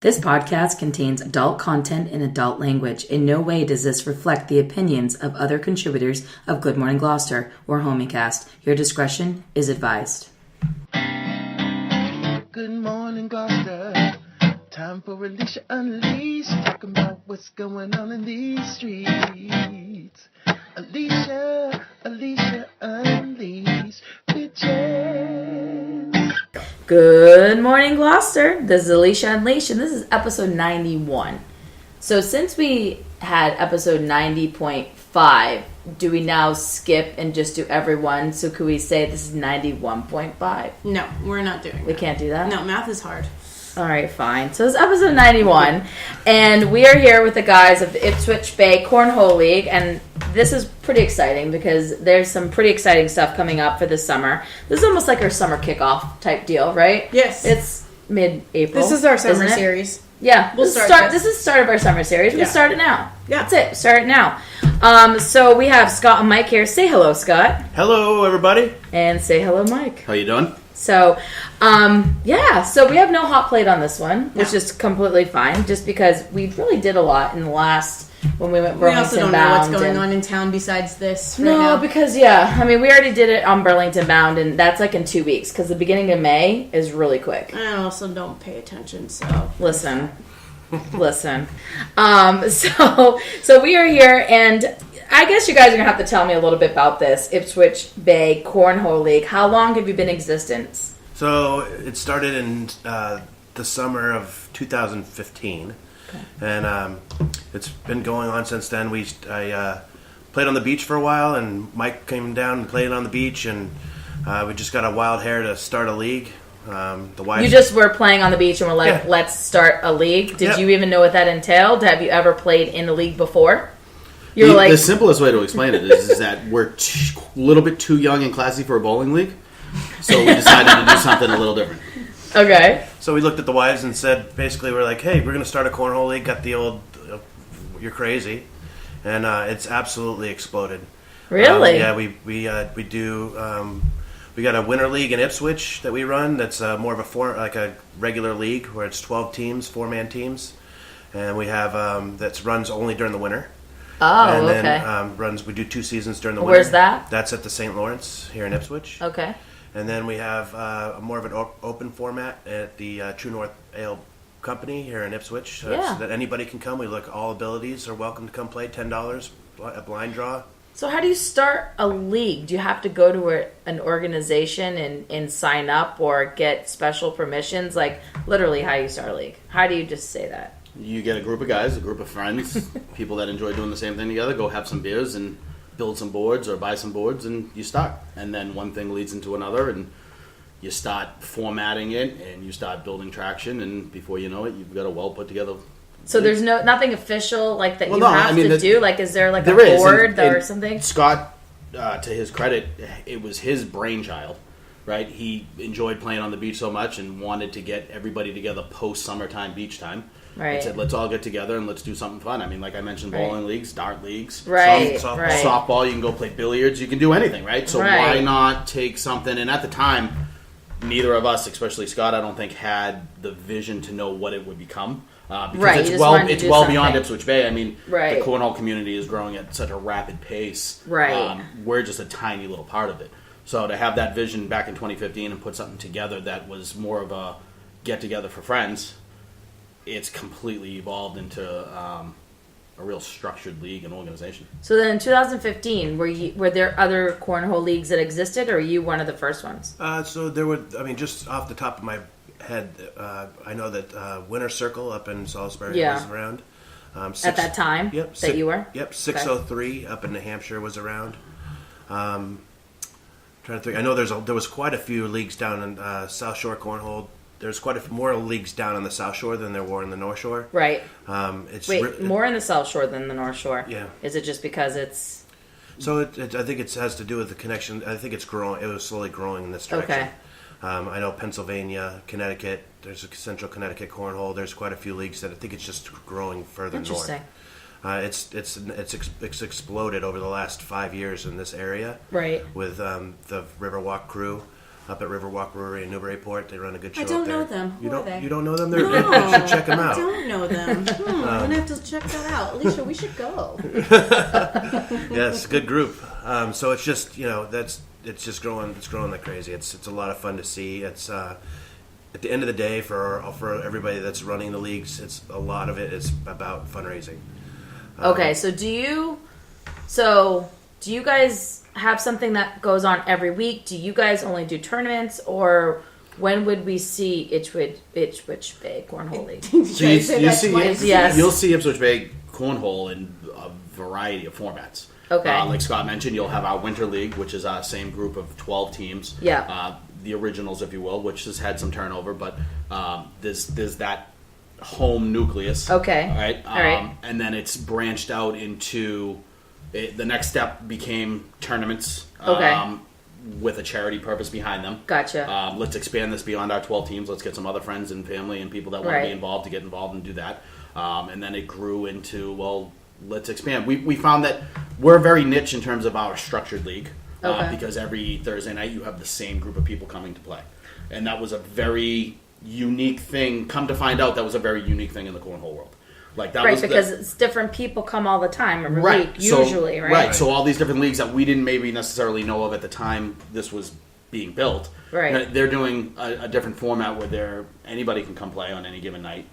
This podcast contains adult content and adult language. In no way does this reflect the opinions of other contributors of Good Morning Gloucester or Homiecast. Your discretion is advised. Good morning, Gloucester. Time for Alicia Unleashed. Talking about what's going on in these streets. Alicia Unleashed. Bitches. Good morning, Gloucester. This is Alicia Unleashed, and this is episode 91. So since we had episode 90.5, do we now skip and just do everyone? So could we say this is 91.5? No, we're not doing that. We can't do that? No, math is hard. All right, fine. So this is episode 91, and we are here with the guys of the Ipswich Bay Cornhole League, and this is pretty exciting because there's some pretty exciting stuff coming up for this summer. This is almost like our summer kickoff type deal, right? Yes. It's mid-April. This is our summer series. Yeah, We'll start this is the start of our summer series. We'll start it now. Yeah. That's it. Start it now. So we have Scot and Mike here. Say hello, Scot. Hello, everybody. And say hello, Mike. How you doing? So, so we have no hot plate on this one, which is completely fine, just because we really did a lot in the last, when we went Burlington Bound. We also don't know what's going on in town besides this right now. No, because, we already did it on Burlington Bound, and that's like in 2 weeks, because the beginning of May is really quick. I also don't pay attention, so... Listen. So we are here, and I guess you guys are going to have to tell me a little bit about this Ipswich Bay Cornhole League. How long have you been in existence? So it started in the summer of 2015, and it's been going on since then. I played on the beach for a while, and Mike came down and played on the beach, and we just got a wild hair to start a league. You just were playing on the beach and were like, let's start a league. Did you even know what that entailed? Have you ever played in a league before? The simplest way to explain it is that we're a little bit too young and classy for a bowling league, so we decided to do something a little different. Okay. So we looked at the wives and said, basically, we're like, hey, we're going to start a cornhole league. Got the old, you're crazy, and it's absolutely exploded. Really? We do. We got a winter league in Ipswich that we run. That's more of a regular league where it's 12 teams, 4-man teams, and we have that runs only during the winter. Oh, and okay. Then we do 2 seasons during the winter. Where's that? That's at the St. Lawrence here in Ipswich. Okay. And then we have more of an open format at the True North Ale Company here in Ipswich. So that anybody can come. We look, all abilities are welcome to come play. $10 a blind draw. So how do you start a league? Do you have to go to an organization and sign up or get special permissions? Like, literally, how do you start a league? How do you just say that? You get a group of guys, a group of friends, people that enjoy doing the same thing together, go have some beers and build some boards or buy some boards, and you start. And then one thing leads into another, and you start formatting it, and you start building traction, and before you know it, you've got a well-put-together So there's nothing official like that to do? Like, is there like a board or something? Scott, to his credit, it was his brainchild, right? He enjoyed playing on the beach so much and wanted to get everybody together post-summertime beach time. Right. And said, let's all get together and let's do something fun. I mean, like I mentioned, bowling leagues, dart leagues, softball, you can go play billiards, you can do anything, right? So why not take something? And at the time, neither of us, especially Scott, I don't think had the vision to know what it would become. Because it's well beyond Ipswich Bay. I mean, the cornhole community is growing at such a rapid pace. Right. We're just a tiny little part of it. So to have that vision back in 2015 and put something together that was more of a get-together for friends, it's completely evolved into a real structured league and organization. So then in 2015, were there other cornhole leagues that existed, or were you one of the first ones? So there were, just off the top of my head, I know that Winter Circle up in Salisbury was around. At that time you were? Yep, 603 up in New Hampshire was around. Trying to think. I know there was quite a few leagues down in South Shore Cornhole. There's quite a few more leagues down on the South Shore than there were in the North Shore. Right. More in the South Shore than the North Shore? Yeah. Is it just because it's... So I think it has to do with the connection. I think it's growing. It was slowly growing in this direction. Okay. I know Pennsylvania, Connecticut. There's a Central Connecticut Cornhole. There's quite a few leagues that I think it's just growing further north. Interesting. It's exploded over the last 5 years in this area. Right. With the Riverwalk crew. up at Riverwalk Brewery in Newburyport. They run a good show. I don't up there. know them. Who are they? You don't know them? You should check them out. I don't know them. I'm gonna have to check that out. Alicia, we should go. Yeah, it's a good group. So it's just it's just growing. It's growing like crazy. It's a lot of fun to see. It's at the end of the day for everybody that's running the leagues. It's a lot of it is about fundraising. Okay, so do you guys have something that goes on every week? Do you guys only do tournaments, or when would we see Ipswich Bay Cornhole League? So you'll see Ipswich Bay Cornhole in a variety of formats. Okay. Like Scott mentioned, you'll have our Winter League, which is our same group of 12 teams. Yeah. The originals, if you will, which has had some turnover, but there's that home nucleus. Okay. All right. And then it's branched out into the next step became tournaments. Okay. With a charity purpose behind them. Gotcha. Let's expand this beyond our 12 teams. Let's get some other friends and family and people that want to be involved to get involved and do that. And then it grew into, well, let's expand. We found that we're very niche in terms of our structured league. Because every Thursday night you have the same group of people coming to play. And that was a very unique thing. Come to find out, that was a very unique thing in the cornhole world. Like that was because it's different people come all the time every week, usually, right? Right, so all these different leagues that we didn't maybe necessarily know of at the time this was being built. Right. They're doing a different format where anybody can come play on any given night,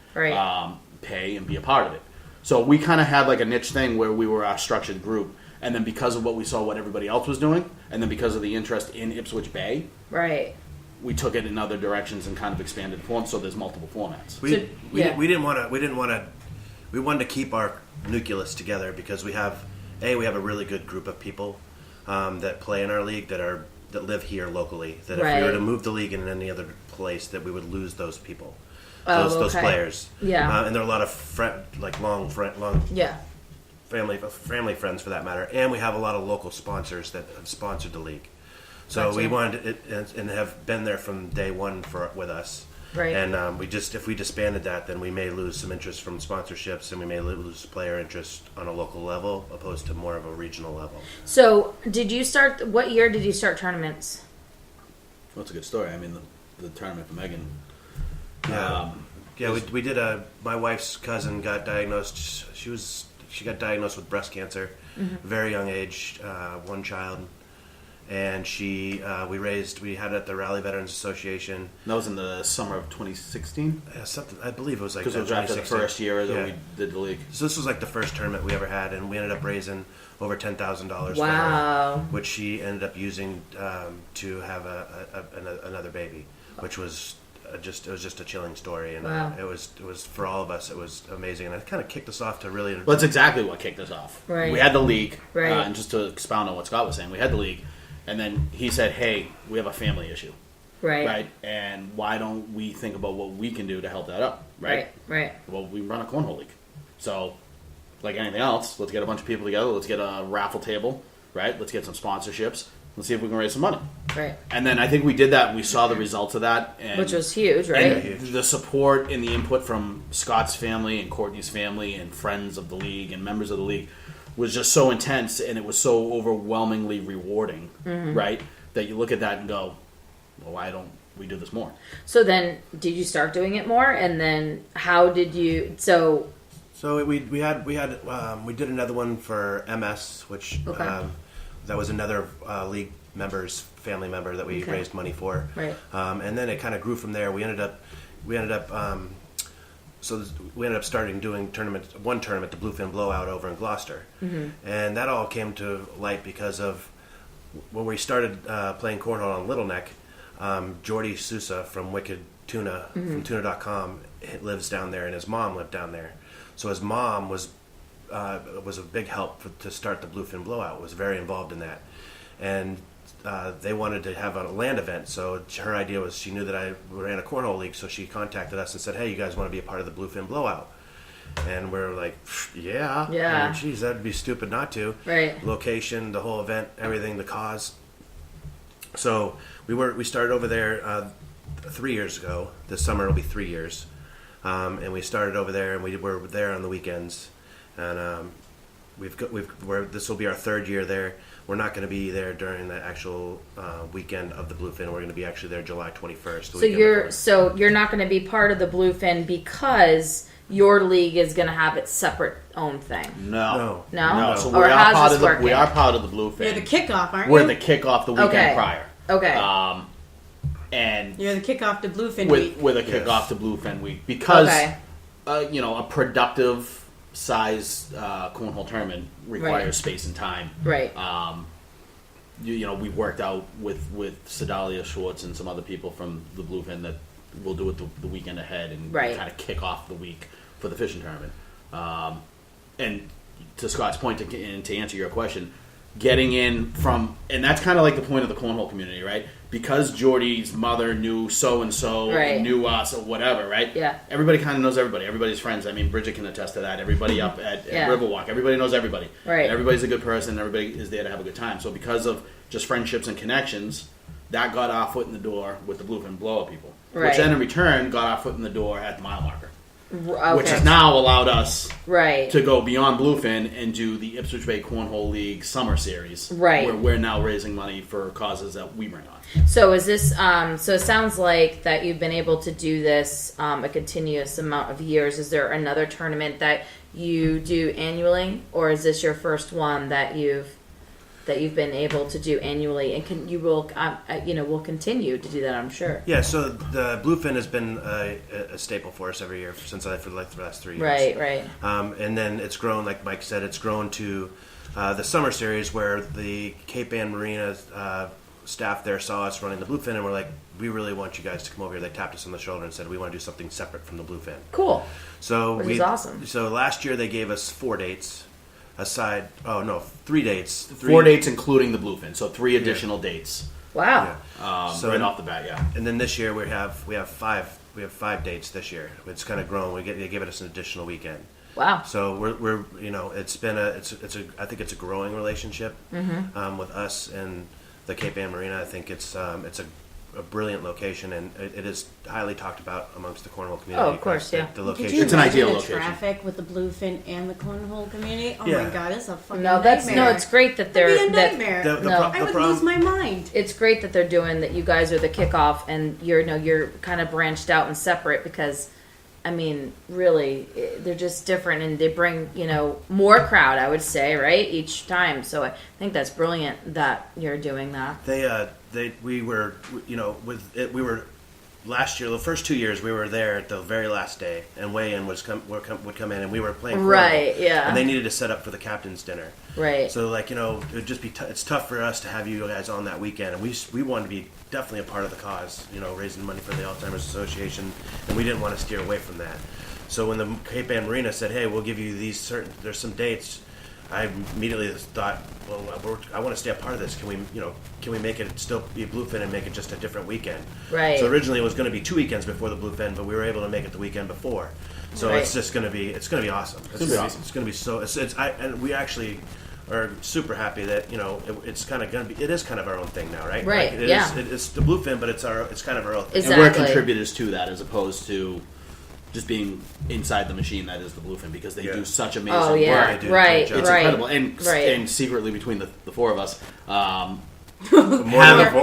pay and be a part of it. So we kind of had like a niche thing where we were a structured group. And then because of what we saw what everybody else was doing, and then because of the interest in Ipswich Bay, we took it in other directions and kind of expanded the form. So there's multiple formats. We wanted to keep our nucleus together because we have a really good group of people that play in our league that live here locally. That if we were to move the league in any other place, that we would lose those people, those players. Yeah, and there are a lot of long family friends for that matter, and we have a lot of local sponsors that have sponsored the league. So we wanted it and have been there from day one with us. Right. And if we disbanded that, then we may lose some interest from sponsorships, and we may lose player interest on a local level, opposed to more of a regional level. So, what year did you start tournaments? Well, that's a good story. I mean, the tournament for Megan. We did my wife's cousin got diagnosed. She got diagnosed with breast cancer, very young age, one child. And we had it at the Raleigh Veterans Association. That was in the summer of 2016? I believe it was like because it was after the first year that we did the league. So this was like the first tournament we ever had, and we ended up raising over $10,000 for her, which she ended up using to have another baby, which was just a chilling story, and it was for all of us. It was amazing, and it kind of kicked us off to really. Well, that's exactly what kicked us off. Right. We had the league, and just to expound on what Scott was saying, we had the league. And then he said, hey, we have a family issue. Right. And why don't we think about what we can do to help that up? Right. Well, we run a cornhole league. So, like anything else, let's get a bunch of people together. Let's get a raffle table. Right. Let's get some sponsorships. Let's see if we can raise some money. Right. And then I think we did that. And we saw the results of that. And, which was huge, right? And the support and the input from Scott's family and Courtney's family and friends of the league and members of the league was just so intense, and it was so overwhelmingly rewarding, right? That you look at that and go, well, why don't we do this more? So then, did you start doing it more? And then, how did you? So we did another one for MS, which that was another league family member that we raised money for, right? And then it kind of grew from there. We ended up. So we ended up starting doing one tournament, the Bluefin Blowout over in Gloucester. And that all came to light because of when we started playing cornhole on Little Neck, Jordy Sousa from Wicked Tuna, from tuna.com, lives down there, and his mom lived down there. So his mom was a big help to start the Bluefin Blowout, was very involved in that. And they wanted to have a land event, so her idea was she knew that I ran a cornhole league, so she contacted us and said, hey, you guys want to be a part of the Bluefin Blowout? And we're like, yeah. I mean, geez, that'd be stupid not to. Right. Location, the whole event, everything, the cause. So we started over there 3 years ago. This summer will be 3 years. And we started over there, and we were there on the weekends. And this will be our third year there. we're not going to be there during the actual weekend of the Bluefin. We're going to be actually there July 21st. So you're not going to be part of the Bluefin because your league is going to have its separate own thing. No. Or So we are part of the Bluefin. You're the kickoff, aren't you? We're the kickoff the weekend prior. Okay. And you're the kickoff to Bluefin week. With a kickoff to Bluefin week because a productive size cornhole tournament requires space and time. Right. We worked out with Sedalia Schwartz and some other people from the Bluefin that we'll do it the weekend ahead and kind of kick off the week for the fishing tournament. And to Scott's point, to answer your question, getting in from, and that's kind of like the point of the cornhole community, right? Because Jordy's mother knew so-and-so, and knew us, or whatever, right? Yeah. Everybody kind of knows everybody. Everybody's friends. I mean, Bridget can attest to that. Everybody up at Riverwalk, everybody knows everybody. Right. And everybody's a good person. Everybody is there to have a good time. So because of just friendships and connections, that got our foot in the door with the Bluefin blow-up people. Right. Which then in return got our foot in the door at the mile marker. Okay. Which has now allowed us to go beyond Bluefin and do the Ipswich Bay Cornhole League Summer Series. Right. Where we're now raising money for causes that we bring on. So is this, so it sounds like that you've been able to do this a continuous amount of years. Is there another tournament that you do annually? Or is this your first one that you've been able to do annually, and will continue to do that, I'm sure. Yeah, so the Bluefin has been a staple for us every year for the last 3 years. Right. And then it's grown, like Mike said, it's grown to the summer series where the Cape Ann Marina staff there saw us running the Bluefin and were like, we really want you guys to come over here. They tapped us on the shoulder and said, we want to do something separate from the Bluefin. Cool. Which is awesome. So last year they gave us 4 dates. 3 dates. 4 dates including the Bluefin, so 3 additional dates. Wow. Yeah. Right off the bat, yeah. And then this year we have 5 dates this year. It's kind of grown. They give us an additional weekend. Wow. So we're it's been I think it's a growing relationship with us and the Cape Ann Marina. I think it's a brilliant location, and it is highly talked about amongst the cornhole community. Oh, of course, yeah. The location. Could you it's an ideal the location. Traffic with the Bluefin and the cornhole community. Oh my God, it's a fucking nightmare. It's great that they're It'd be a nightmare. I would lose my mind. It's great that they're doing that. You guys are the kickoff, and you're kind of branched out and separate because, I mean, really, they're just different, and they bring more crowd. I would say, right, each time. So I think that's brilliant that you're doing that. We were last year. The first 2 years we were there at the very last day, and weigh-in would come in, and we were playing cornhole, right, yeah. And they needed to set up for the captain's dinner, right. So it would just be it's tough for us to have you guys on that weekend, and we wanted to be definitely a part of the cause, raising money for the Alzheimer's Association, and we didn't want to steer away from that. So when the Cape Ann Marina said, "Hey, we'll give you there's some dates," I immediately thought, well, I want to stay a part of this. Can we make it still be a Bluefin and make it just a different weekend? Right. So originally it was going to be 2 weekends before the Bluefin, but we were able to make it the weekend before. So it's just going to be awesome. It's going to be so. And we actually are super happy that it is kind of our own thing now, right? Right. It's the Bluefin, but it's kind of our own thing. Exactly. And we're contributors to that as opposed to just being inside the machine that is the Bluefin, because they do such amazing work. Right. It's incredible. And secretly between the 4 of us, more than 4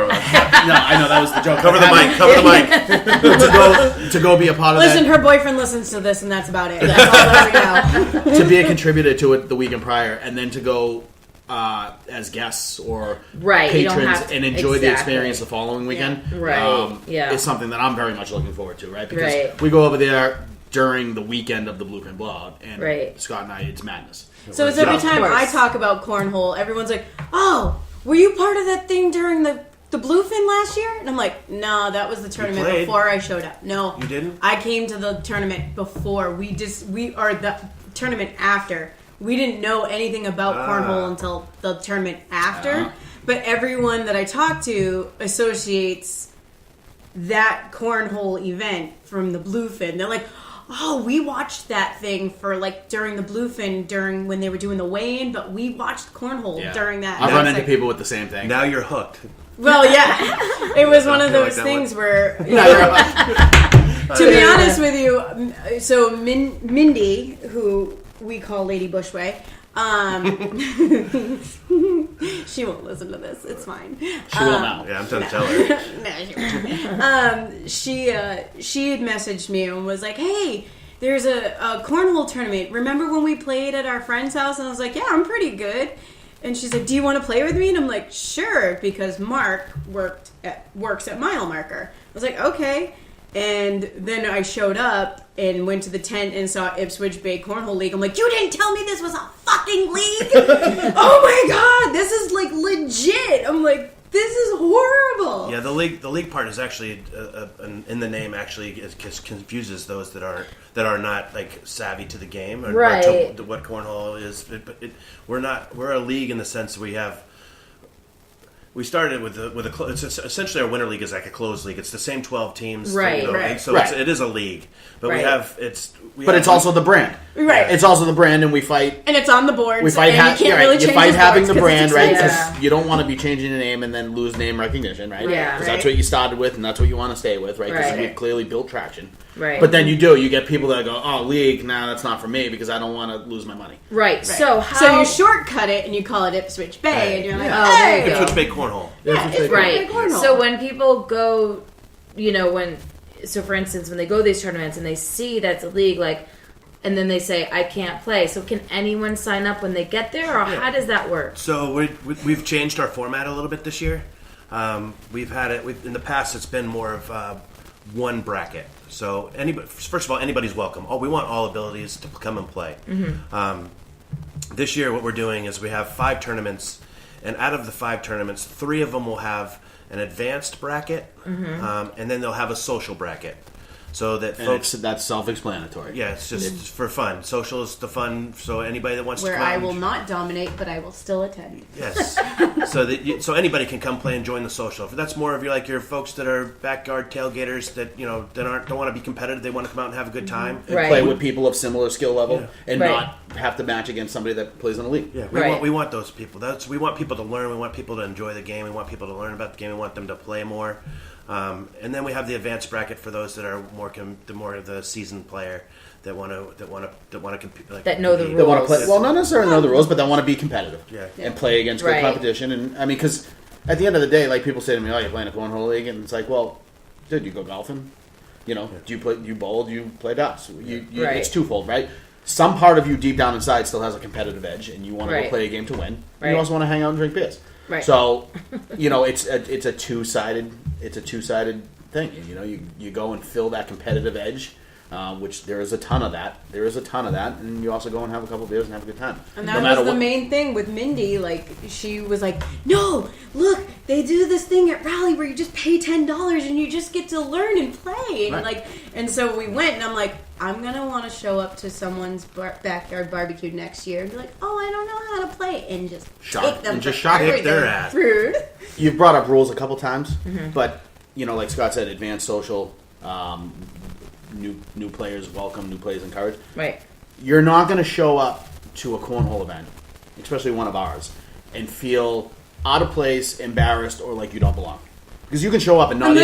of us. No, I know that was the joke. Cover the mic. to go be a part of that. Listen, her boyfriend listens to this, and that's about it. That's all that we know. To be a contributor to it the weekend prior, and then to go as guests or patrons and enjoy the experience the following weekend, is something that I'm very much looking forward to, right? Because we go over there during the weekend of the Bluefin blowout, and Scott and I, it's madness. So it's every time I talk about cornhole, everyone's like, "Oh, were you part of that thing during the Bluefin last year?" And I'm like, "No, that was the tournament before I showed up." No, you didn't. I came to the tournament before. We are the tournament after. We didn't know anything about cornhole until the tournament after. But everyone that I talk to associates that cornhole event from the Bluefin. They're like, "Oh, we watched that thing for during the Bluefin during when they were doing the weigh-in, but we watched cornhole during that." I've run into people with the same thing. Now you're hooked. Well, yeah, it was one of those things where, to be honest with you, so Mindy, who we call Lady Bushway, She won't listen to this. It's fine. She will now. Yeah, I'm trying to tell her. No, she won't. She had messaged me and was like, hey, there's a cornhole tournament. Remember when we played at our friend's house? And I was like, yeah, I'm pretty good. And she's like, do you want to play with me? And I'm like, sure, because Mark works at Mile Marker. I was like, okay. And then I showed up and went to the tent and saw Ipswich Bay Cornhole League. I'm like, you didn't tell me this was a fucking league? Oh my god, this is like legit. I'm like, this is horrible. Yeah, the league part is actually in the name. Actually, it confuses those that are not like savvy to the game or to what cornhole is. We're not. We're a league in the sense we started with it's essentially our winter league is like a closed league. It's the same 12 teams, right? So it is a league, but it's also the brand, right? It's also the brand, and we fight, and it's on the board. We fight. You fight having the brand, right? Because you don't want to be changing the name and then lose name recognition, right? Yeah, because that's what you started with, and that's what you want to stay with, right? Because you've clearly built traction, right? But then you get people that go, oh, league, nah, that's not for me because I don't want to lose my money, right? So you shortcut it and you call it Ipswich Bay, and you're like, hey, Ipswich Bay Cornhole. Yeah, it's right. Cornhole. So when people go, for instance, when they go to these tournaments and they see that's a league, like, and then they say, I can't play. So can anyone sign up when they get there, or how does that work? So we've changed our format a little bit this year. We've had it. In the past, it's been more of one bracket. So first of all, anybody's welcome. We want all abilities to come and play. Mm-hmm. This year, what we're doing is we have 5 tournaments. And out of the 5 tournaments, 3 of them will have an advanced bracket, and then they'll have a social bracket. So that that's self-explanatory. Yeah, it's just for fun. Social is the fun. So anybody that wants where to come, I will not dominate, but I will still attend. Yes. so anybody can come play and join the social. If that's more of your folks that are backyard tailgaters that don't want to be competitive. They want to come out and have a good time and play with people of similar skill level and not have to match against somebody that plays in a league. Yeah, we want those people. We want people to learn. We want people to enjoy the game. We want people to learn about the game. We want them to play more. And then we have the advanced bracket for those that are more of the seasoned player that want to compete. Like, that know the rules. That want to play. Well, not necessarily know the rules, but that want to be competitive. Yeah. And play against good competition. And I mean, because at the end of the day, like people say to me, "Oh, you're playing a cornhole league," and it's like, well, dude, you go golfing. Do you play? You bowl? Do you play darts? It's twofold, right? Some part of you deep down inside still has a competitive edge, and you want to go play a game to win. Right. You also want to hang out and drink beers. Right. So, it's a two-sided thing. You go and fill that competitive edge, which there is a ton of that. And you also go and have a couple beers and have a good time. And that was the main thing with Mindy. Like, she was like, no, look, they do this thing at Rally where you just pay $10 and you just get to learn and play. And and so we went, and I'm like, I'm going to want to show up to someone's backyard barbecue next year and be like, oh, I don't know how to play, and just take them kick their ass. Rude. You've brought up rules a couple times, but, like Scott said, advanced social, new players welcome, new players encouraged. Right. You're not going to show up to a cornhole event, especially one of ours, and feel out of place, embarrassed, or like you don't belong. Because you can show up and not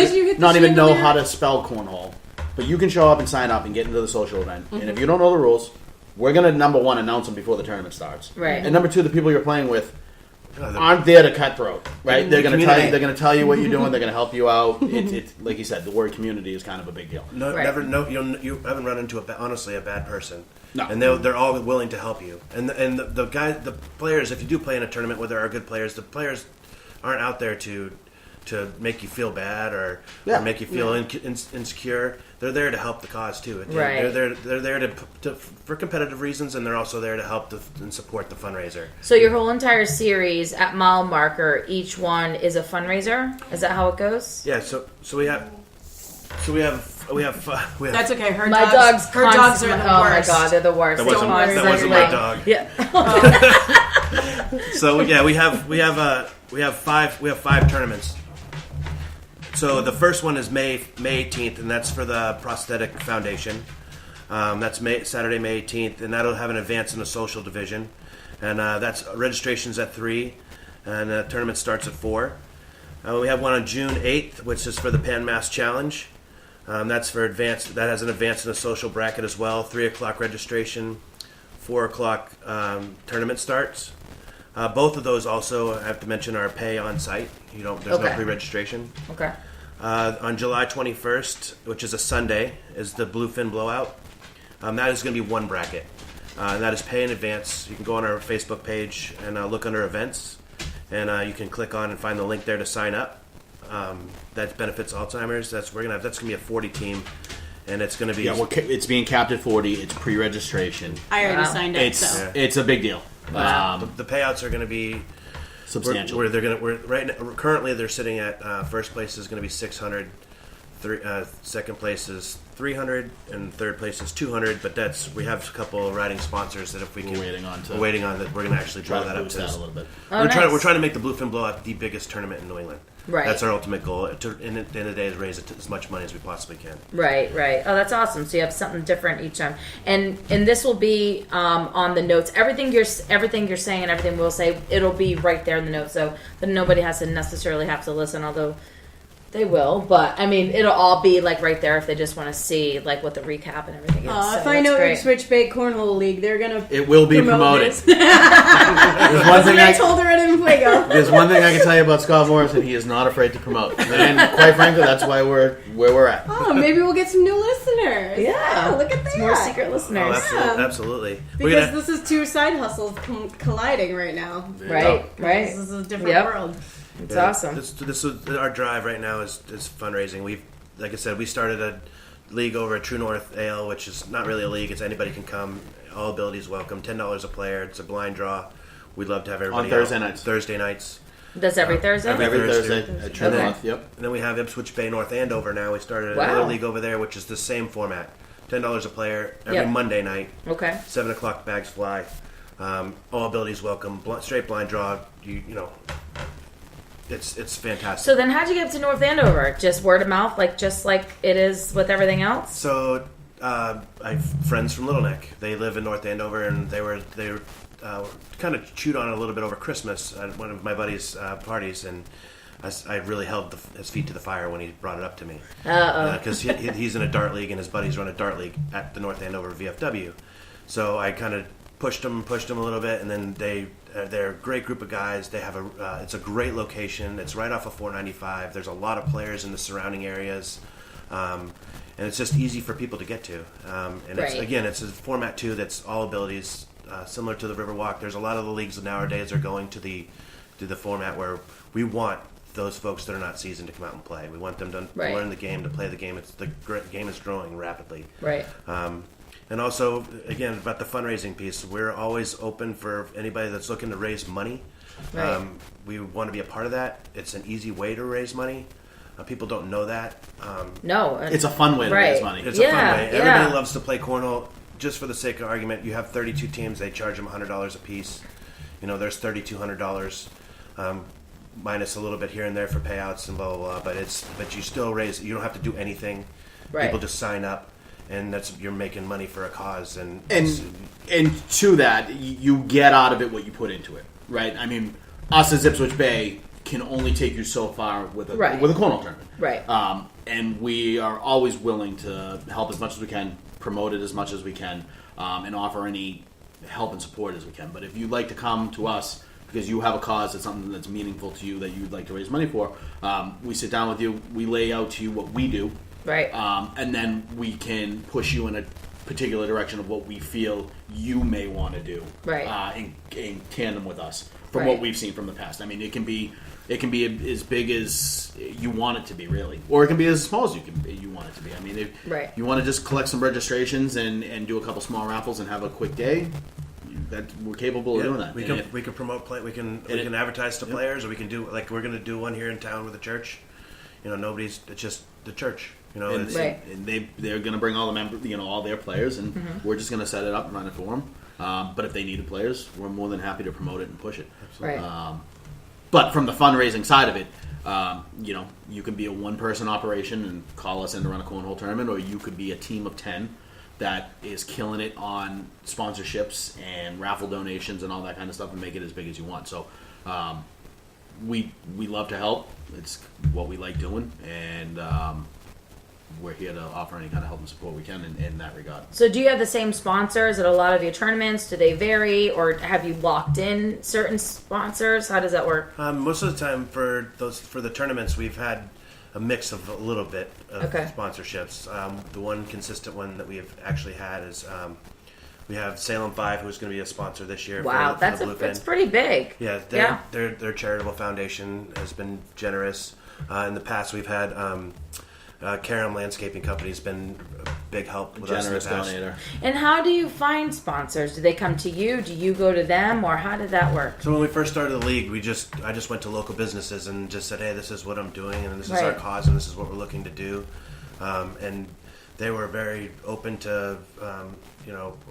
even know how to spell cornhole. But you can show up and sign up and get into the social event. And if you don't know the rules, we're going to, number one, announce them before the tournament starts. Right. And number two, the people you're playing with aren't there to cutthroat, right? They're going to tell you what you're doing. They're going to help you out. It's like you said, the word community is kind of a big deal. You haven't run into a bad person. No. And they're all willing to help you. And the players, if you do play in a tournament where there are good players, the players aren't out there to make you feel bad or make you feel insecure. They're there to help the cause too. Right. They're there for competitive reasons, and they're also there to help and support the fundraiser. So your whole entire series at Mile Marker, each one is a fundraiser. Is that how it goes? Yeah. So we have. That's okay. Her dogs are the worst. Oh my god, they're the worst. That wasn't my dog. Yeah. So we have 5 tournaments. So the first one is May 18th, and that's for the Prosthetic Foundation. That's Saturday, May 18th, and that'll have an advance in the social division. And that's registration's at 3, and the tournament starts at 4. We have one on June 8th, which is for the Pan Mass Challenge. That's for advanced. That has an advance in the social bracket as well. 3 o'clock registration, 4 o'clock tournament starts. Both of those also, I have to mention, are pay on site. There's no pre-registration. Okay. On July 21st, which is a Sunday, is the Bluefin Blowout. That is going to be one bracket. And that is pay in advance. You can go on our Facebook page and look under events, and you can click on and find the link there to sign up. That benefits Alzheimer's. That's going to be a 40 team, and it's going to be it's being capped at 40. It's pre-registration. I already signed up. It's a big deal. The payouts are going to be substantial. Currently they're sitting at first place is going to be 600. Second place is 300, and third place is 200. But we have a couple of riding sponsors that if we can, we're waiting on that. We're going to actually draw that up to a little bit. We're trying to make the Bluefin Blowout the biggest tournament in New England. Right. That's our ultimate goal. In the end of the day, is raise as much money as we possibly can. Right. Oh, that's awesome. So you have something different each time, and this will be on the notes. Everything you're saying and everything we'll say, it'll be right there in the notes, so that nobody has to necessarily have to listen. Although they will, but I mean, it'll all be like right there if they just want to see like what the recap and everything is. So if I know Ipswich Bay Cornhole League, they're gonna. It will be promoted. There's one thing I told her in Fuego. There's one thing I can tell you about Scot Morrison: he is not afraid to promote, and quite frankly, that's why we're where we're at. Oh, maybe we'll get some new listeners. Yeah, look at that. More secret listeners. Oh, absolutely. Because this is two side hustles colliding right now. Right. This is a different world. It's awesome. This is our drive right now is fundraising. Like I said, we started a league over at True North AL, which is not really a league. It's anybody can come. All abilities welcome. $10 a player. It's a blind draw. We'd love to have everybody on Thursday nights. That's every Thursday? Every Thursday at True North, yep. And then we have Ipswich Bay North Andover now. We started another league over there, which is the same format. $10 a player every Monday night. Okay. 7 o'clock bags fly. All abilities welcome. Straight blind draw. It's fantastic. So then how'd you get up to North Andover? Just word of mouth, just like it is with everything else? So I have friends from Little Neck. They live in North Andover, and they were kind of chewed on it a little bit over Christmas at one of my buddy's parties, and I really held his feet to the fire when he brought it up to me. Because he's in a dart league, and his buddies run a dart league at the North Andover VFW. So I kind of pushed them a little bit, and then they're a great group of guys. They have it's a great location. It's right off of 495. There's a lot of players in the surrounding areas, and it's just easy for people to get to. And it's a format too that's all abilities, similar to the Riverwalk. There's a lot of the leagues nowadays are going to the format where we want those folks that are not seasoned to come out and play. We want them to learn the game, to play the game. The game is growing rapidly. Right. And also, again, about the fundraising piece, we're always open for anybody that's looking to raise money. Right. We want to be a part of that. It's an easy way to raise money. People don't know that. No. It's a fun way to raise money. It's a fun way. Everybody loves to play cornhole. Just for the sake of argument, you have 32 teams. They charge them $100 a piece. There's $3,200. Minus a little bit here and there for payouts and blah, blah, blah. But you still raise. You don't have to do anything. Right. People just sign up. And you're making money for a cause, and to that, you get out of it what you put into it, right? I mean, us as Ipswich Bay can only take you so far with a cornhole tournament, right? And we are always willing to help as much as we can, promote it as much as we can, and offer any help and support as we can. But if you'd like to come to us because you have a cause that's something that's meaningful to you that you'd like to raise money for, we sit down with you, we lay out to you what we do. Right. And then we can push you in a particular direction of what we feel you may want to do. Right. In tandem with us from what we've seen from the past. I mean, it can be as big as you want it to be, really, or it can be as small as you want it to be. I mean, if you want to just collect some registrations and do a couple small raffles and have a quick day, we're capable of doing that. We can promote play. We can advertise to players, or we can do we're going to do one here in town with the church. It's just the church. And they're going to bring all the members, all their players, and we're just going to set it up and run it for them. But if they need the players, we're more than happy to promote it and push it. Absolutely. But from the fundraising side of it, you can be a one-person operation and call us in to run a cornhole tournament, or you could be a team of 10 that is killing it on sponsorships and raffle donations and all that kind of stuff, and make it as big as you want. So we love to help. It's what we like doing, and we're here to offer any kind of help and support we can in that regard. So do you have the same sponsors at a lot of your tournaments? Do they vary, or have you locked in certain sponsors? How does that work? Most of the time for the tournaments, we've had a mix of a little bit of sponsorships. The one consistent one that we've actually had is we have Salem 5, who's going to be a sponsor this year. Wow, that's pretty big. Yeah, their charitable foundation has been generous. In the past, we've had Karam Landscaping Company has been a big help with us in the past. Donator. And how do you find sponsors? Do they come to you? Do you go to them, or how did that work? So when we first started the league, I just went to local businesses and just said, "Hey, this is what I'm doing, and this is our cause, and this is what we're looking to do." And they were very open to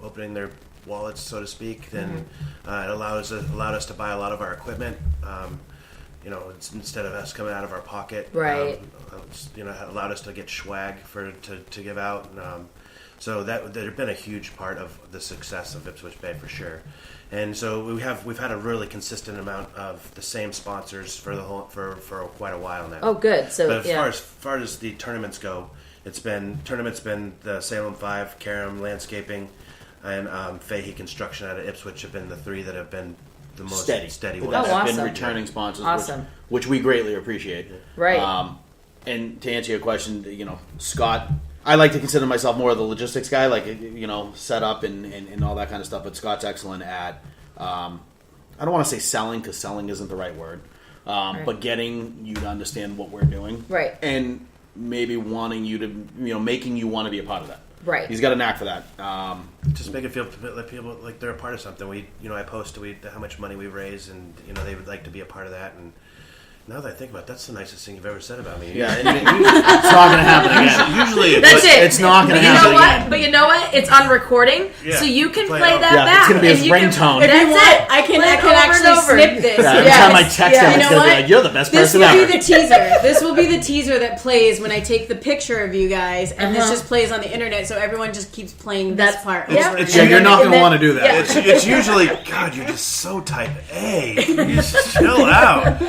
opening their wallets, so to speak. And it allowed us to buy a lot of our equipment. Instead of us coming out of our pocket, it allowed us to get swag to give out. So that there's been a huge part of the success of Ipswich Bay for sure. And so we've had a really consistent amount of the same sponsors for quite a while now. Oh, good. So, but as far as the tournaments go, been the Salem 5, Karam Landscaping, and Fahey Construction out of Ipswich have been the three that have been the most steady ones. Awesome. Been returning sponsors, Awesome. which we greatly appreciate. Right. And to answer your question, Scott, I like to consider myself more of the logistics guy, like set up and all that kind of stuff. But Scott's excellent at I don't want to say selling, because selling isn't the right word, but getting you to understand what we're doing, right, and maybe wanting you to making you want to be a part of that. Right. He's got a knack for that. Just make it feel like people like they're a part of something. I post how much money we raise, and they would like to be a part of that. And now that I think about it, that's the nicest thing you've ever said about me. Yeah, it's not going to happen again. Usually, it's not going to happen again. But you know what? It's on recording, so you can play that It's back. going to be his ringtone. If you want, I can actually snip this. Every time I text him, it's going to be like, "You're the best person ever." This will be the teaser. This will be the teaser that plays when I take the picture of you guys, and this just plays on the internet, so everyone just keeps playing this part. You're not going to want to do that. It's usually, God, you're just so type A. You just chill out.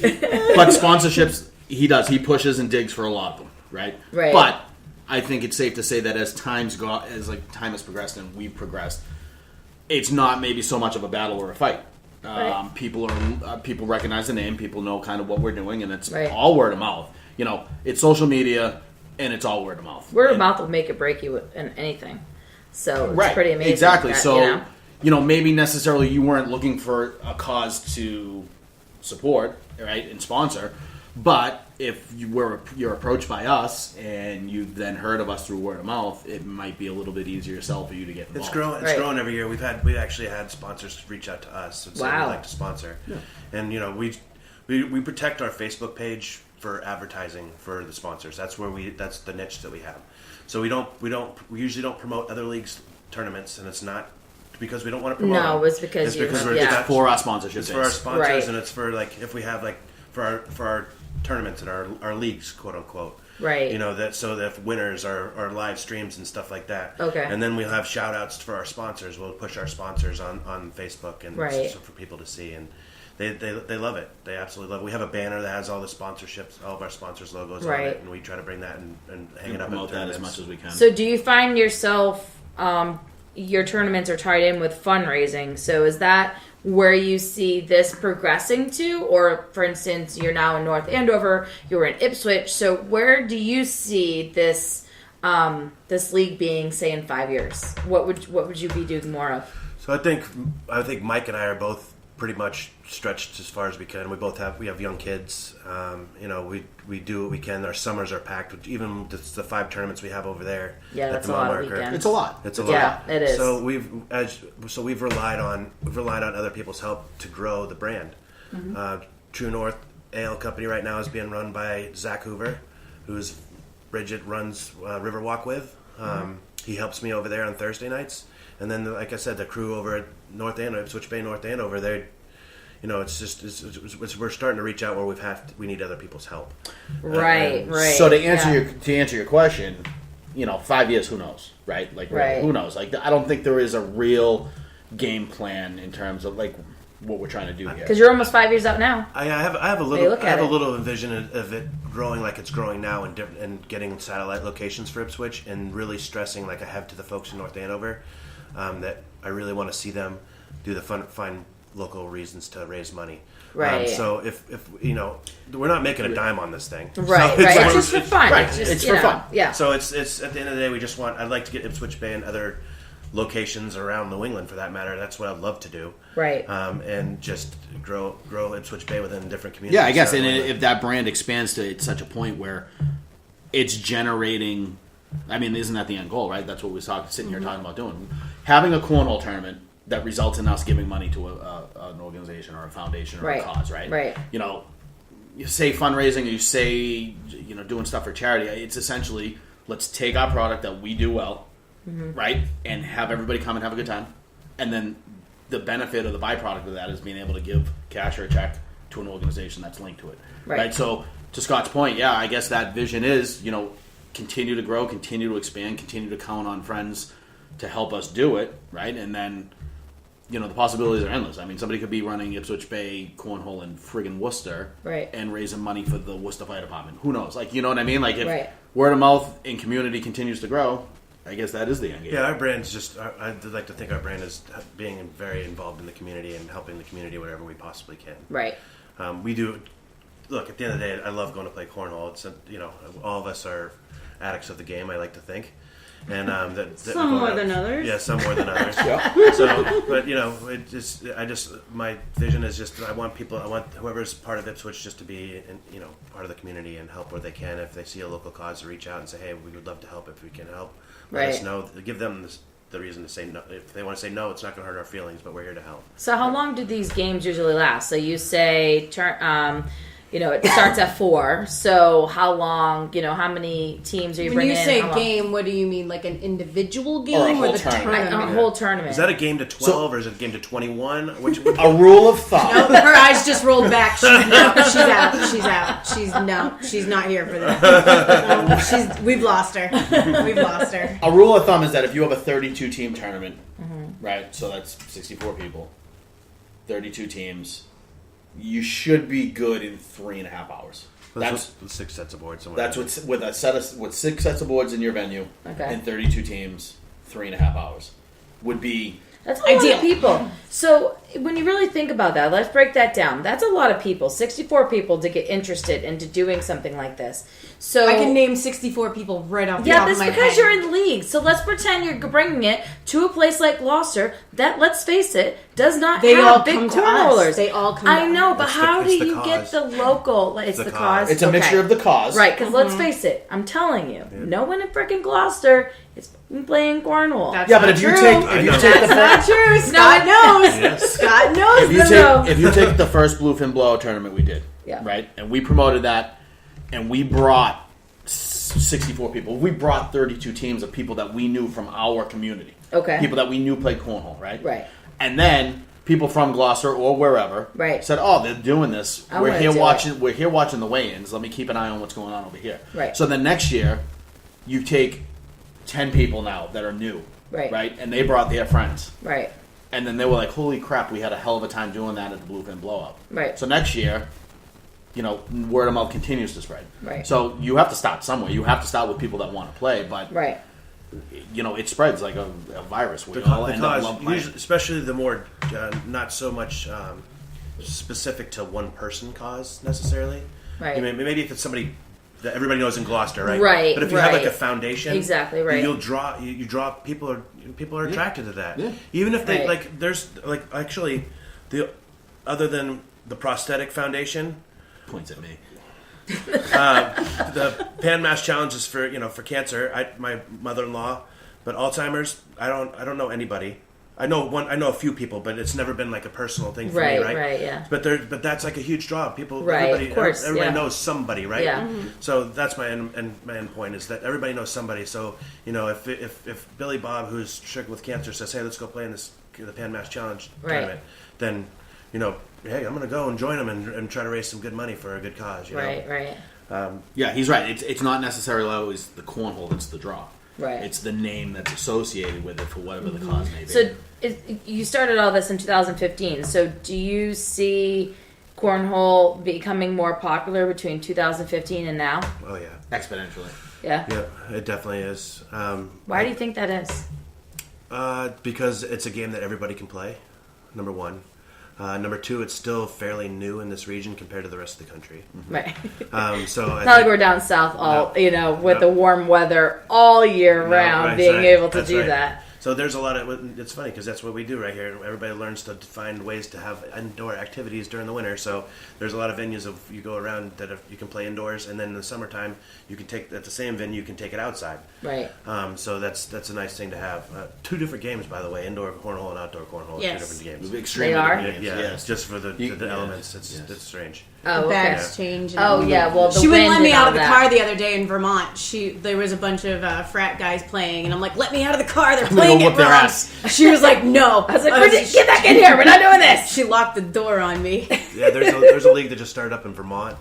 But sponsorships, he does. He pushes and digs for a lot of them, right? Right. But I think it's safe to say that as time has progressed and we've progressed, it's not maybe so much of a battle or a fight. Right. People recognize the name. People know kind of what we're doing, and it's right. all word of mouth. It's social media, and it's all word of mouth. Word of mouth will make or break you in anything. So it's pretty amazing. Exactly. That, so maybe necessarily you weren't looking for a cause to support, right, and sponsor, but if you're approached by us and you've then heard of us through word of mouth, it might be a little bit easier for you to get involved. It's grown every year. We've actually had sponsors reach out to us and say we'd like to sponsor, and we protect our Facebook page for advertising for the sponsors. That's the niche that we have. So we usually don't promote other leagues' tournaments, and it's not because we don't want to promote. No, it's because it's for our sponsorship. It's for our sponsors, and it's for if we have for our tournaments and our leagues, quote unquote. Right. So that winners are live streams and stuff like that. Okay. And then we'll have shout outs for our sponsors. We'll push our sponsors on Facebook and so for people to see, and they love it. They absolutely love it. We have a banner that has all the sponsorships, all of our sponsors' logos on it, and we try to bring that and hang it up promote that as much as we can. So do you find yourself your tournaments are tied in with fundraising? So is that where you see this progressing to? Or, for instance, you're now in North Andover, you were in Ipswich. So where do you see this this league being, say, in 5 years? What would you be doing more of? So I think Mike and I are both pretty much stretched as far as we can. We have young kids. We do what we can. Our summers are packed. Even the 5 tournaments we have over there. Yeah, at that's the a lot of weekends. weekends. It's a lot. It's a lot. Yeah, it is. So we've relied on other people's help to grow the brand. Mm-hmm. True North Ale Company right now is being run by Zach Hoover, who's Bridget runs Riverwalk with. He helps me over there on Thursday nights. And then, like I said, the crew over at North Andover, Ipswich Bay North Andover, we're starting to reach out where we need other people's help. Right. So to answer your question, 5 years, who knows, right? Who knows? I don't think there is a real game plan in terms of what we're trying to do here. Because you're almost 5 years out now. I have a little vision of it growing like it's growing now, and getting satellite locations for Ipswich, and really stressing, like I have to the folks in North Andover, that I really want to see them do find local reasons to raise money. Right. So if we're not making a dime on this thing. Right. So It's just for fun. Right. It's for fun. Yeah. So it's at the end of the day, I'd like to get Ipswich Bay and other locations around New England, for that matter. That's what I'd love to do. Right. And just grow Ipswich Bay within different communities. Yeah, I guess, and if that brand expands to such a point where it's generating, I mean, isn't that the end goal, right? That's what we're sitting here talking about doing. Having a cornhole tournament that results in us giving money to an organization or a foundation or a cause, right? Right. You say fundraising, you say, doing stuff for charity. It's essentially, let's take our product that we do well, right, and have everybody come and have a good time. And then the benefit or the byproduct of that is being able to give cash or a check to an organization that's linked to it. Right? So, to Scott's point, yeah, I guess that vision is, continue to grow, continue to expand, continue to count on friends to help us do it, right? And then, the possibilities are endless. I mean, somebody could be running Ipswich Bay Cornhole in friggin' Worcester, right, and raising money for the Worcester Fire Department. Who knows? Like, you know what I mean? Like, if word of mouth and community continues to grow, I guess that is the end game. Yeah, our brand's just, I'd like to think our brand is being very involved in the community and helping the community whatever we possibly can. Right. We do, look, at the end of the day, I love going to play cornhole. It's, all of us are addicts of the game, I like to think. And some more than others. Yeah, some more than others. So, but my vision is just I want whoever's part of Ipswich just to be part of the community and help where they can. If they see a local cause, to reach out and say, hey, we would love to help if we can help. Let us know. Give them the reason to say no. If they want to say no, it's not going to hurt our feelings, but we're here to help. So how long do these games usually last? So you say it starts at 4. So how long, how many teams are you bringing in? When you say game, what do you mean? Like an individual game or the tournament? A whole tournament. Is that a game to 12 or is it a game to 21? A rule of thumb. No, her eyes just rolled back. She's out. She's not here for this. We've lost her. A rule of thumb is that if you have a 32-team tournament, right, so that's 64 people, 32 teams, you should be good in 3.5 hours. That's with 6 sets of boards. That's with 6 sets of boards in your venue and 32 teams, 3.5 hours would be. That's a lot of people. So when you really think about that, let's break that down. That's a lot of people, 64 people to get interested into doing something like this. So I can name 64 people right off the top of my head. Yeah, that's because you're in the league. So let's pretend you're bringing it to a place like Gloucester that, let's face it, does not have big cornholers. They all come to us. I know, but how do you get the local? It's the cause. It's a mixture of the cause. Right, because let's face it, I'm telling you, no one in frickin' Gloucester is playing cornhole. That's but if you take that's not true. Scott knows. Yes. Scott knows. If you take the first Bluefin Blowout tournament we did, right, and we promoted that, and we brought 64 people. We brought 32 teams of people that we knew from our community. Okay. People that we knew played cornhole, right? Right. And then people from Gloucester or wherever said, "Oh, they're doing this. We're here watching the weigh-ins. Let me keep an eye on what's going on over here." Right. So then next year, you take 10 people now that are new, right? And they brought their friends, right? And then they were like, "Holy crap, we had a hell of a time doing that at the Bluefin Blowout." Right. So next year, word of mouth continues to spread. Right. So you have to start somewhere. You have to start with people that want to play, but it spreads like a virus. We all end up loving playing. Especially the more not so much specific to one person cause necessarily. Right. Maybe if it's somebody that everybody knows in Gloucester, right? Right. But if you have like a foundation, exactly right, you'll draw. You draw people are attracted to that. Yeah. Even if they there's actually other than the prosthetic foundation. Points at me. The Pan Mass Challenge is for cancer. My mother-in-law, but Alzheimer's. I don't know anybody. I know a few people, but it's never been like a personal thing for me, right? Right, yeah. But that's like a huge draw. People, of course, everybody knows somebody, right? Yeah. Mm-hmm. So that's my end point is that everybody knows somebody. So if Billy Bob, who's stricken with cancer, says, "Hey, let's go play in the Pan Mass Challenge tournament," then hey, I'm going to go and join them and try to raise some good money for a good cause. Right. Yeah, he's right. It's not necessarily always the cornhole that's the draw. Right. It's the name that's associated with it for whatever the cause may be. So you started all this in 2015. So do you see cornhole becoming more popular between 2015 and now? Oh yeah, exponentially. Yeah. Yeah, it definitely is. Why do you think that is? Because it's a game that everybody can play. Number one. Number two, it's still fairly new in this region compared to the rest of the country. Right. So not like we're down south with the warm weather all year round, right, being able to that's do right. that. So there's a lot of. It's funny because that's what we do right here. Everybody learns to find ways to have indoor activities during the winter. So there's a lot of venues you go around that you can play indoors, and then in the summertime you can take at the same venue you can take it outside. Right. So that's a nice thing to have. Two different games, by the way, indoor cornhole and outdoor cornhole. Yes. Two different games. Extremely They are? different games, Yeah, just for the elements. It's strange. Oh, The okay. bags change. Oh, yeah. Well, the she wouldn't wind let me and out all of the that. car the other day in Vermont. There was a bunch of frat guys playing, and I'm like, "Let me out of the car! They're gonna playing go it whoop their wrong." ass. She was like, "No." I was like, get back in here. We're not doing this. She locked the door on me. Yeah, there's a league that just started up in Vermont.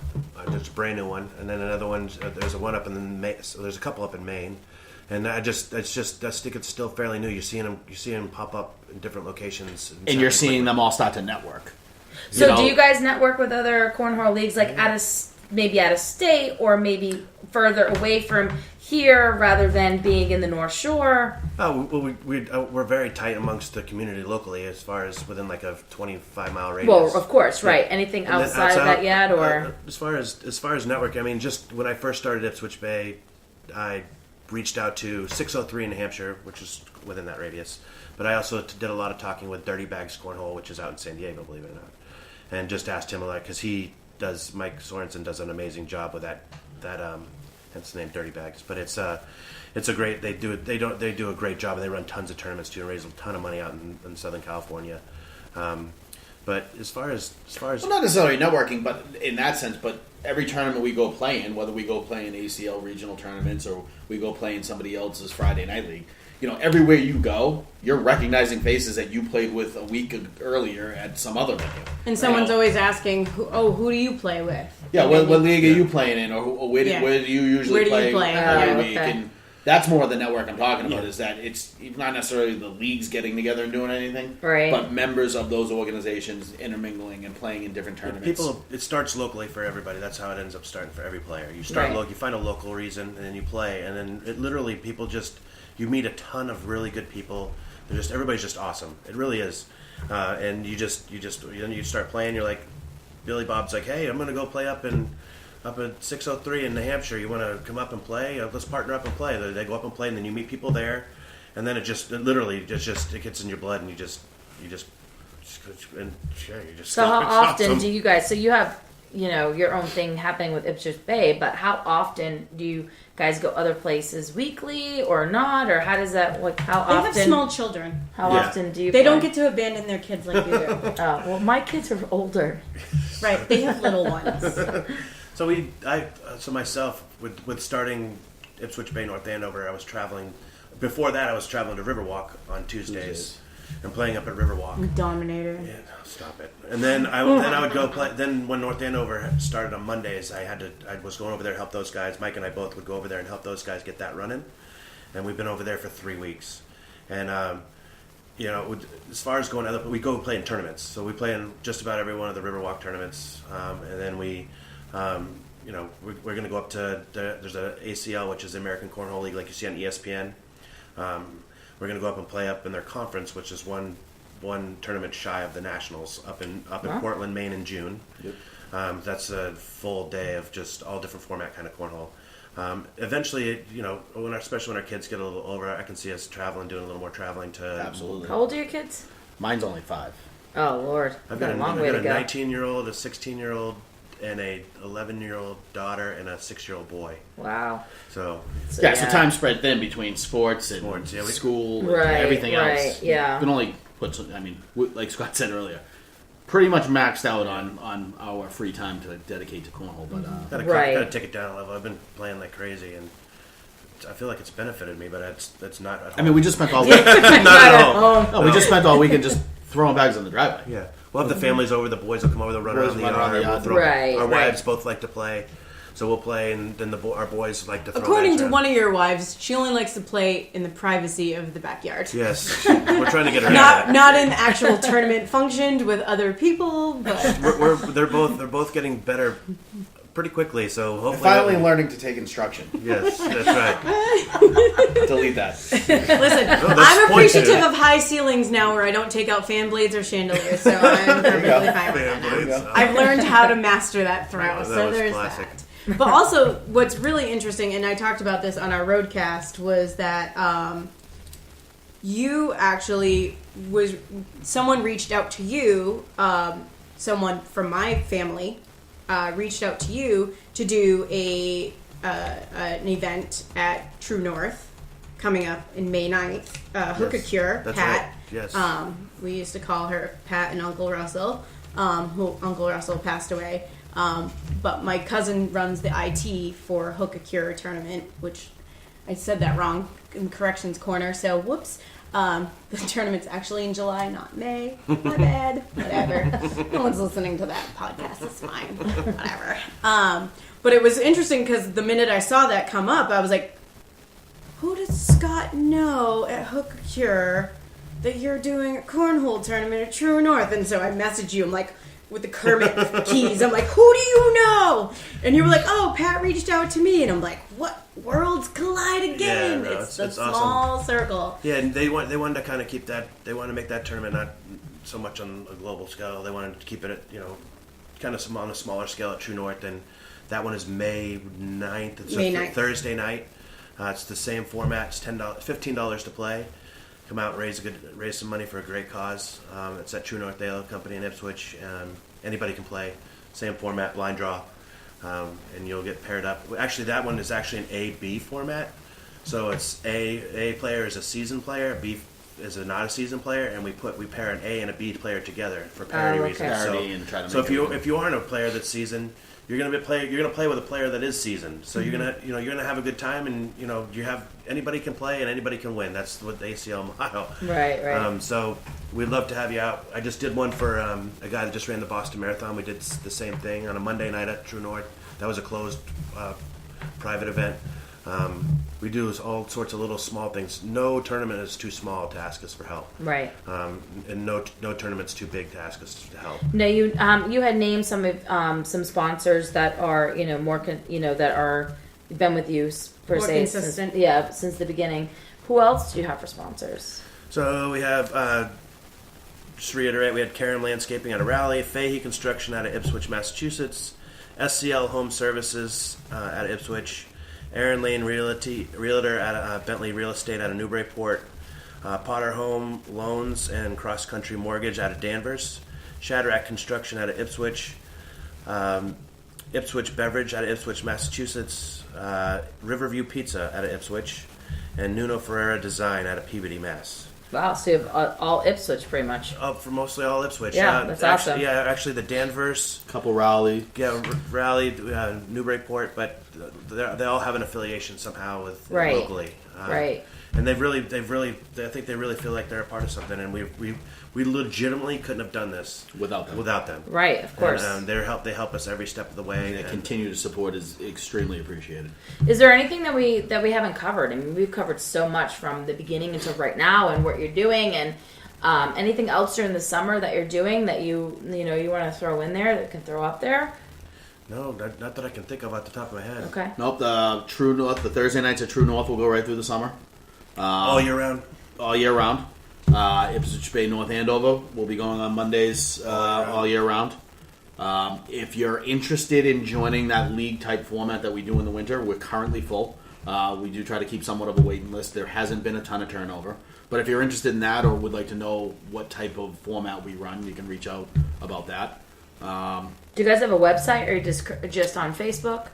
There's a brand new one, and then another one. There's one up in so there's a couple up in Maine, and I think it's still fairly new. You're seeing them pop up in different locations, and you're seeing them all start to network. So do you guys network with other cornhole leagues, like maybe out of state, or maybe further away from here, rather than being in the North Shore? Oh, well, we're very tight amongst the community locally, as far as within like a 25-mile radius. Well, of course, right. Anything And then outside of that yet, or as far as network, I mean, just when I first started Ipswich Bay, I reached out to 603 in New Hampshire, which is within that radius. But I also did a lot of talking with Dirty Bags Cornhole, which is out in San Diego, believe it or not, and just asked him a lot because Mike Sorensen does an amazing job with that. Hence the name Dirty Bags. But it's a great. They do a great job, and they run tons of tournaments too, and raise a ton of money out in Southern California. But as far as well, not necessarily networking, but in that sense, but every tournament we go play in, whether we go play in I.B.C.L regional tournaments or we go play in somebody else's Friday night league, everywhere you go, you're recognizing faces that you played with a week earlier at some other venue. And someone's always asking, who do you play with? Yeah, what league are you playing in, or where do you usually play every week? Okay. And that's more of the network I'm talking about, is that it's not necessarily the leagues getting together and doing anything, right, but members of those organizations intermingling and playing in different tournaments. It starts locally for everybody. That's how it ends up starting for every player. You start you find a local reason, and then you play, and then it literally people just... You meet a ton of really good people. Everybody's just awesome. It really is. And you start playing. You're like, Billy Bob's like, hey, I'm going to go play up at 603 in New Hampshire. You want to come up and play? Let's partner up and play. They go up and play, and then you meet people there, and then it gets in your blood, and you just. So how often do you guys? So you have your own thing happening with Ipswich Bay, but how often do you guys go other places, weekly or not, or how does that how often? They have small children. How often do you? They don't get to abandon their kids like you do. Oh, well, my kids are older. Right, they have little ones. So myself with starting Ipswich Bay North Andover, I was traveling. Before that, I was traveling to Riverwalk on Tuesdays. And playing up at Riverwalk. Dominator. Yeah, stop it. And then I would go play. Then when North Andover started on Mondays, I was going over there to help those guys. Mike and I both would go over there and help those guys get that running. And we've been over there for 3 weeks. And as far as going we go play in tournaments. So we play in just about every one of the Riverwalk tournaments. And then we're going to go up to there's a ACL, which is the American Cornhole League, like you see on ESPN. We're going to go up and play up in their conference, which is one tournament shy of the Nationals up in Portland, Maine in June. Yep. That's a full day of just all different format kind of cornhole. Eventually, especially when our kids get a little older, I can see us doing a little more traveling to. Absolutely. How old are your kids? Mine's only 5. Oh Lord, I've got a long way to go. 19-year-old, a 16-year-old, and a 11-year-old daughter and a 6-year-old boy. Wow. So time spread thin between sports and school and everything else. Yeah. You can only like Scott said earlier, pretty much maxed out on our free time to dedicate to cornhole. But gotta take it down a level. I've been playing like crazy, and I feel like it's benefited me, but it's not at home. I mean, we just spent all week. not at home. No, we just spent all weekend just throwing bags on the driveway. Yeah. We'll have the families over. The boys will come over. They'll run around the yard. Our wives both like to play. So we'll play, and then our boys like to throw According to around. one of your wives, she only likes to play in the privacy of the backyard. Yes, we're trying to get her not in actual tournament functioned with other people, but they're both getting better pretty quickly. So hopefully, finally learning to take instruction. Yes, that's right. Delete that. listen, I'm appreciative of high ceilings now, where I don't take out fan blades or chandeliers, so I'm perfectly fine with that. I've learned how to master that throw, so there's classic. that. But also, what's really interesting, and I talked about this on our roadcast, was that you actually someone reached out to you, someone from my family reached out to you to do an event at True North coming up in May 9th. Hookah Cure, that's Pat. Right. Yes. We used to call her Pat and Uncle Russell, who Uncle Russell passed away. But my cousin runs the IT for Hookah Cure tournament, which I said that wrong in corrections corner, so whoops. The tournament's actually in July, not May. My bad. Whatever. No one's listening to that podcast. It's fine. Whatever. But it was interesting because the minute I saw that come up, I was like, who does Scott know at Hookah Cure that you're doing a cornhole tournament at True North? And so I messaged you. I'm like, with the Kermit keys. I'm like, who do you know? And you were like, oh, Pat reached out to me. And I'm like, what? Worlds collide again. Yeah, no, it's a it's small awesome. circle. Yeah, and they wanted to kind of keep that. They wanted to make that tournament not so much on a global scale. They wanted to keep it at, kind of on a smaller scale at True North. And that one is May 9th. It's May a 9th. Thursday night. It's the same format. It's $15 to play. Come out and raise some money for a great cause. It's at True North Ale Company in Ipswich. Anybody can play. Same format, blind draw. And you'll get paired up. Actually, that one is actually an A-B format. So it's A player is a seasoned player, B is not a seasoned player, and we pair an A and a B player together for parity reasons. So if you aren't a player that's seasoned, you're gonna play with a player that is seasoned. So you're gonna have a good time, and you have anybody can play and anybody can win. That's what the ACL motto. Right. So we'd love to have you out. I just did one for a guy that just ran the Boston Marathon. We did the same thing on a Monday night at True North. That was a closed private event. We do all sorts of little small things. No tournament is too small to ask us for help. Right. And no tournament's too big to ask us to help. No, you had named some sponsors that are more that are been with you per More se consistent. since the beginning. Who else do you have for sponsors? So we have just to reiterate, we had Karen Landscaping out of Raleigh, Fahey Construction out of Ipswich, Massachusetts, S.C.L. Home Services out of Ipswich, Aaron Lane Realtor out of Bentley Real Estate out of Newburyport, Potter Home Loans and Cross Country Mortgage out of Danvers, Shadrack Construction out of Ipswich, Ipswich Beverage out of Ipswich, Massachusetts, Riverview Pizza out of Ipswich, and Nuno Ferreira Design out of Peabody, Mass. Wow, so you have all Ipswich pretty much. For mostly all Ipswich. Yeah, that's awesome. Yeah, actually the Danvers. Couple Raleigh. Yeah, Raleigh, Newburyport, but they all have an affiliation somehow with locally. Right. And I think they really feel like they're a part of something, and we legitimately couldn't have done this without them. Right, of course. And they help us every step of the way. And continue to support is extremely appreciated. Is there anything that we haven't covered? I mean, we've covered so much from the beginning until right now, and what you're doing, and anything else during the summer that you're doing that you want to throw in there that can throw up there? No, not that I can think of off the top of my head. Okay. Nope. The True North, the Thursday nights at True North will go right through the summer. All year round. All year round. Ipswich Bay North Andover will be going on Mondays all year round. If you're interested in joining that league type format that we do in the winter, we're currently full. We do try to keep somewhat of a waiting list. There hasn't been a ton of turnover. But if you're interested in that or would like to know what type of format we run, you can reach out about that. Do you guys have a website, or just on Facebook?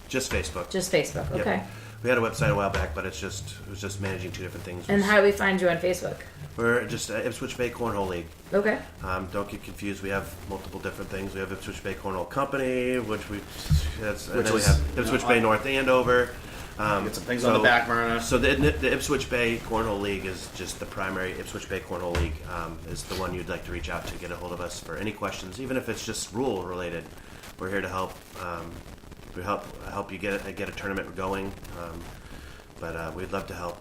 Just Facebook. Just Facebook. Okay. Yep. We had a website a while back, but it was just managing two different things. And how do we find you on Facebook? We're just Ipswich Bay Cornhole League. Okay. Don't get confused. We have multiple different things. We have Ipswich Bay Cornhole Company, and then we have Ipswich Bay North Andover. Get some things on the back burner. So the Ipswich Bay Cornhole League is just the primary. Ipswich Bay Cornhole League is the one you'd like to reach out to get a hold of us for any questions, even if it's just rule related. We're here to help. we help you get a tournament going. But we'd love to help.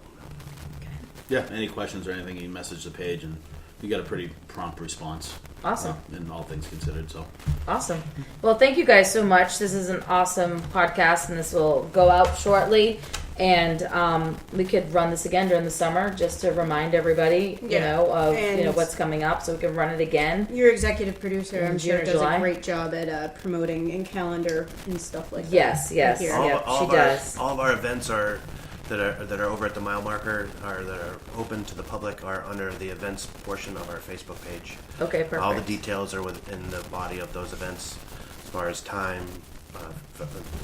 Yeah, any questions or anything, you can message the page, and you got a pretty prompt response. Awesome. In all things considered, so. Awesome. Well, thank you guys so much. This is an awesome podcast, and this will go out shortly. And we could run this again during the summer just to remind everybody, of what's coming up, so we can run it again. Your executive producer, I'm sure, does July. a great job at promoting and calendar and stuff like that. Yes. She does. All of our events that are over at the mile marker that are open to the public are under the events portion of our Facebook page. Okay, perfect. All the details are within the body of those events, as far as time,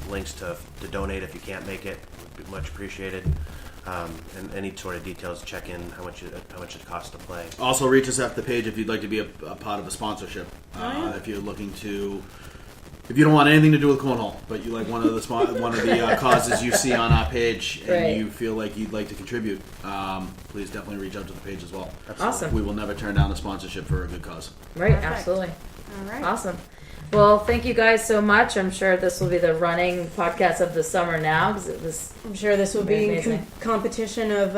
links to donate if you can't make it would be much appreciated, and any sort of details. Check in how much it costs to play. Also, reach us at the page if you'd like to be a part of a sponsorship. If you're looking to. If you don't want anything to do with cornhole, but you like one of the causes you see on our page, and you feel like you'd like to contribute, please definitely reach out to the page as well. Absolutely. Awesome. We will never turn down a sponsorship for a good cause. Right, Perfect. absolutely. All right. Awesome. Well, thank you guys so much. I'm sure this will be the running podcast of the summer now, because I'm sure this will be amazing. Competition of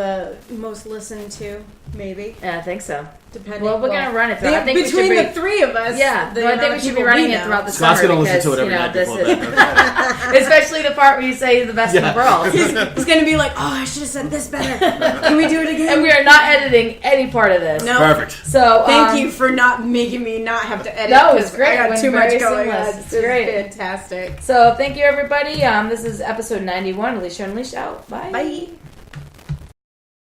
most listened to, maybe. Yeah, I think so. Depending. Well, we're gonna run it. I think between the three of us. Yeah, I think we should be running it throughout the Scott's summer. gonna listen to it every because, night before bed. especially the part where you say the best in the world. He's gonna be like, "Oh, I should have said this better. Can we do it again?" And we are not editing any part of this. No. Perfect. So thank you for not making me not have to edit. No, it's great. I got too much going on. It's great. Fantastic. So thank you, everybody. This is episode 91. Alicia Unleashed out. Bye. Bye.